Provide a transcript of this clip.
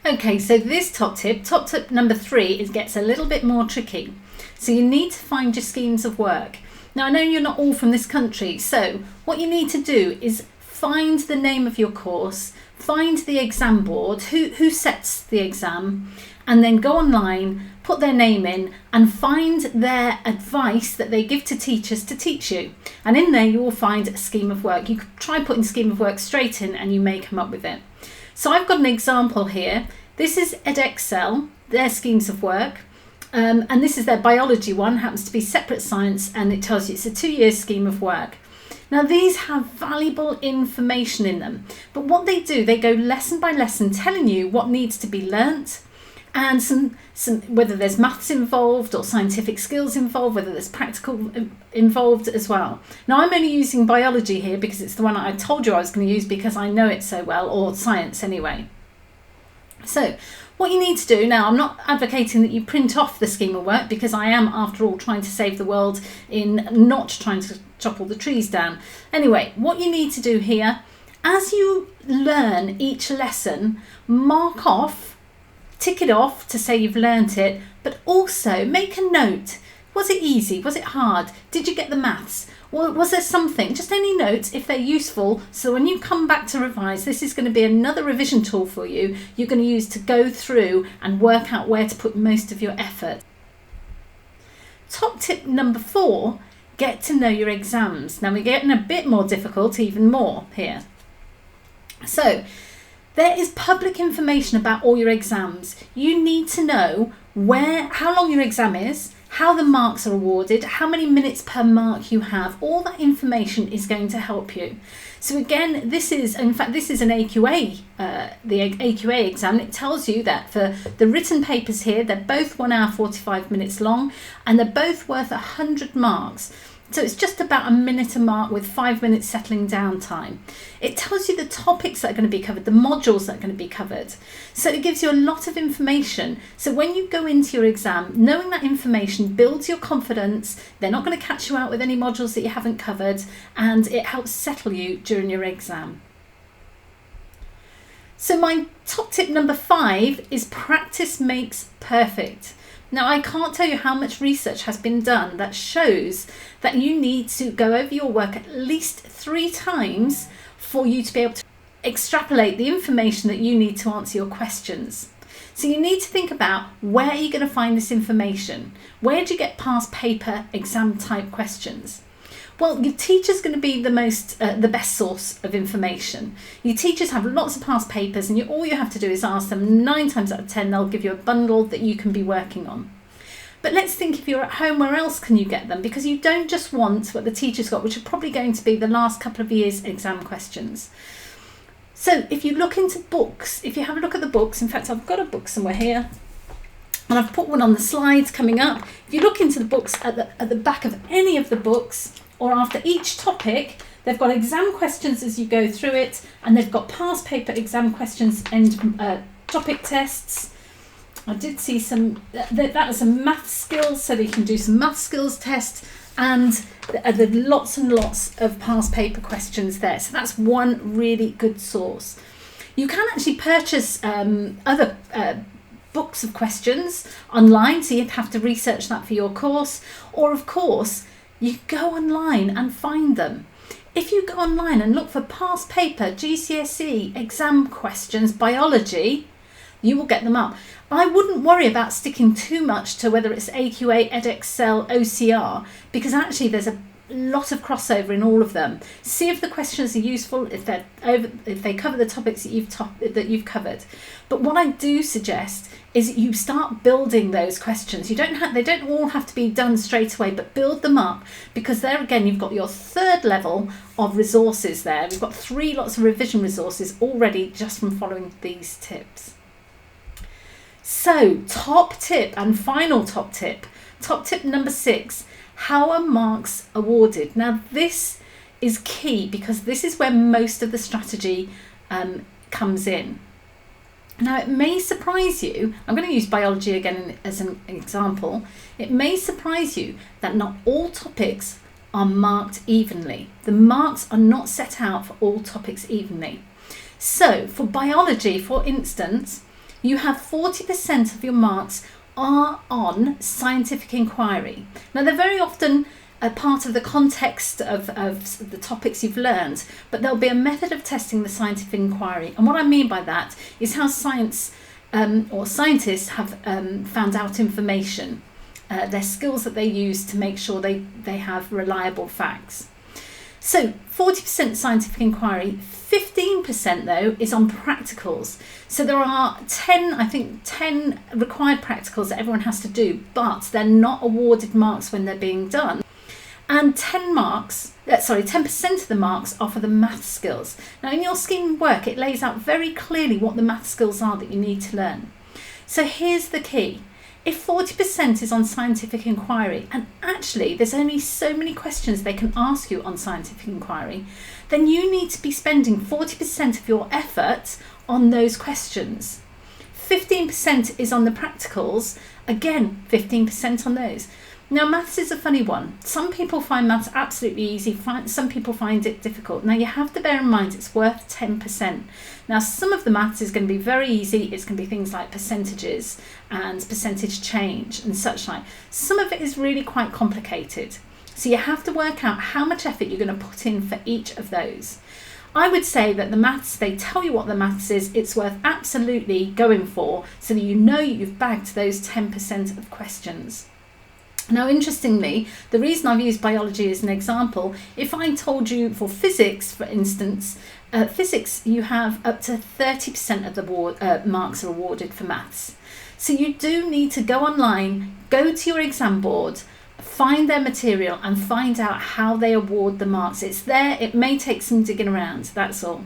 Okay, so this top tip number 3, gets a little bit more tricky. So you need to find your schemes of work. Now, I know you're not all from this country, so what you need to do is find the name of your course, find the exam board, who sets the exam, and then go online, put their name in, and find their advice that they give to teachers to teach you. And in there, you will find a scheme of work. You could try putting scheme of work straight in, and you may come up with it. So I've got an example here. This is Edexcel, their schemes of work. And this is their biology one, happens to be separate science, and it tells you it's a 2-year scheme of work. Now, these have valuable information in them, but what they do, they go lesson by lesson telling you what needs to be learnt, and some whether there's maths involved or scientific skills involved, whether there's practical involved as well. Now, I'm only using biology here because it's the one I told you I was going to use because I know it so well, or science anyway. So what you need to do now, I'm not advocating that you print off the scheme of work because I am, after all, trying to save the world in not trying to chop all the trees down. Anyway, what you need to do here, as you learn each lesson, mark off, tick it off to say you've learnt it, but also make a note. Was it easy? Was it hard? Did you get the maths? Or was there something? Just any notes if they're useful. So when you come back to revise, this is going to be another revision tool for you. You're going to use to go through and work out where to put most of your effort. Top tip number 4, get to know your exams. Now we're getting a bit more difficult, even more here. So there is public information about all your exams. You need to know how long your exam is, how the marks are awarded, how many minutes per mark you have. All that information is going to help you. So again, this is an AQA, the AQA exam. It tells you that for the written papers here, they're both 1 hour 45 minutes long, and they're both worth 100 marks. So it's just about a minute a mark with 5 minutes settling down time. It tells you the topics that are going to be covered, the modules that are going to be covered. So it gives you a lot of information. So when you go into your exam, knowing that information builds your confidence. They're not going to catch you out with any modules that you haven't covered, and it helps settle you during your exam. So my top tip number 5 is practice makes perfect. Now, I can't tell you how much research has been done that shows that you need to go over your work at least 3 times for you to be able to extrapolate the information that you need to answer your questions. So you need to think about, where are you going to find this information? Where do you get past paper exam type questions? Well, your teacher's going to be the best source of information. Your teachers have lots of past papers, and all you have to do is ask them. 9 times out of 10, they'll give you a bundle that you can be working on. But let's think, if you're at home, where else can you get them? Because you don't just want what the teacher's got, which are probably going to be the last couple of years' exam questions. So if you look into books, if you have a look at the books, in fact, I've got a book somewhere here, and I've put one on the slides coming up. If you look into the books at the back of any of the books, or after each topic, they've got exam questions as you go through it, and they've got past paper exam questions and topic tests. I did see that was some math skills, so that you can do some math skills tests, and there are lots and lots of past paper questions there. So that's one really good source. You can actually purchase other books of questions online, so you'd have to research that for your course, or of course, you go online and find them. If you go online and look for past paper, GCSE, exam questions, biology, you will get them up. I wouldn't worry about sticking too much to whether it's AQA, Edexcel, OCR, because actually there's a lot of crossover in all of them. See if the questions are useful, if they cover the topics that you've covered. But what I do suggest is you start building those questions. They don't all have to be done straight away, but build them up, because there again you've got your 3rd level of resources there. We've got 3 lots of revision resources already just from following these tips. So top tip and final top tip number 6, how are marks awarded? Now this is key, because this is where most of the strategy comes in. Now it may surprise you, I'm going to use biology again as an example. It may surprise you that not all topics are marked evenly. The marks are not set out for all topics evenly. So for biology, for instance, you have 40% of your marks are on scientific inquiry. Now, they're very often a part of the context of the topics you've learned, but there'll be a method of testing the scientific inquiry. And what I mean by that is how science or scientists have found out information, their skills that they use to make sure they have reliable facts. So 40% scientific inquiry, 15% though is on practicals. So there are 10 required practicals that everyone has to do, but they're not awarded marks when they're being done. And 10% of the marks are for the math skills. Now in your scheme of work, it lays out very clearly what the math skills are that you need to learn. So here's the key. If 40% is on scientific inquiry, and actually there's only so many questions they can ask you on scientific inquiry, then you need to be spending 40% of your effort on those questions. 15% is on the practicals, again 15% on those. Now maths is a funny one. Some people find maths absolutely easy, some people find it difficult. Now you have to bear in mind it's worth 10%. Now some of the maths is going to be very easy, it's going to be things like percentages and percentage change and such like. Some of it is really quite complicated. So you have to work out how much effort you're going to put in for each of those. I would say that the maths, they tell you what the maths is, it's worth absolutely going for so that you know you've bagged those 10% of questions. Now, interestingly, the reason I've used biology as an example, if I told you for physics, for instance, physics, you have up to 30% of the marks are awarded for maths. So you do need to go online, go to your exam board, find their material and find out how they award the marks. It's there, it may take some digging around, that's all.